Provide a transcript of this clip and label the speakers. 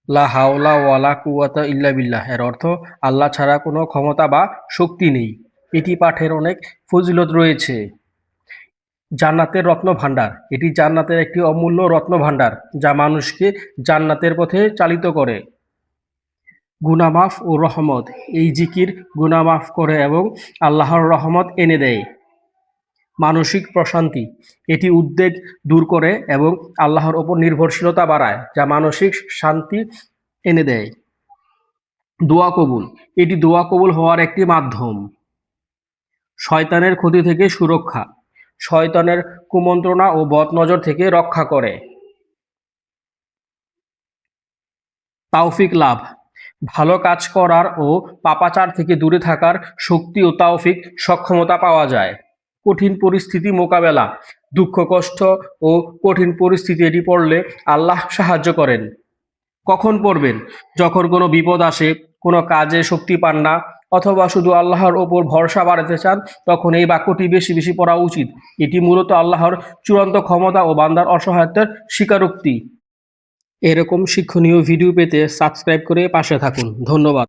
Speaker 1: লা হাওলা ওয়ালা কুওয়াতা ইল্লা বিল্লাহ এর অর্থ আল্লাহ ছাড়া কোনো ক্ষমতা বা শক্তি নেই। এটি পাঠের অনেক ফজিলত রয়েছে। জান্নাতের রত্নভাণ্ডার, এটি জান্নাতের একটি অমূল্য রত্নভাণ্ডার যা মানুষকে জান্নাতের পথে চালিত করে। গুনাহ মাফ ও রহমত, এই জিকির গুনাহ মাফ করে এবং আল্লাহর রহমত এনে দেয়। মানসিক প্রশান্তি, এটি উদ্বেগ দূর করে এবং আল্লাহর ওপর নির্ভরশীলতা বাড়ায় যা মানসিক শান্তি এনে দেয়। দোয়া কবুল, এটি দোয়া কবুল হওয়ার একটি মাধ্যম। শয়তানের ক্ষতি থেকে সুরক্ষা, শয়তানের কুমন্ত্রণা ও বদনজর থেকে রক্ষা করে। তাওফিক লাভ, ভালো কাজ করার ও পাপাচার থেকে দূরে থাকার শক্তি ও তাওফিক সক্ষমতা পাওয়া যায়। কঠিন পরিস্থিতি মোকাবেলা, দুঃখ কষ্ট ও কঠিন পরিস্থিতি এটি পড়লে আল্লাহ সাহায্য করেন। কখন পড়বেন? যখন কোনো বিপদ আসে, কোনো কাজে শক্তি পান না, অথবা শুধু আল্লাহর ওপর ভরসা বাড়াতে চান, তখন এই বাক্যটি বেশি বেশি পড়া উচিত। এটি মূলত আল্লাহর চূড়ান্ত ক্ষমতা ও বান্দার অসহায়তার স্বীকারোক্তি। এরকম শিক্ষণীয় ভিডিও পেতে সাবস্ক্রাইব করে পাশে থাকুন। ধন্যবাদ।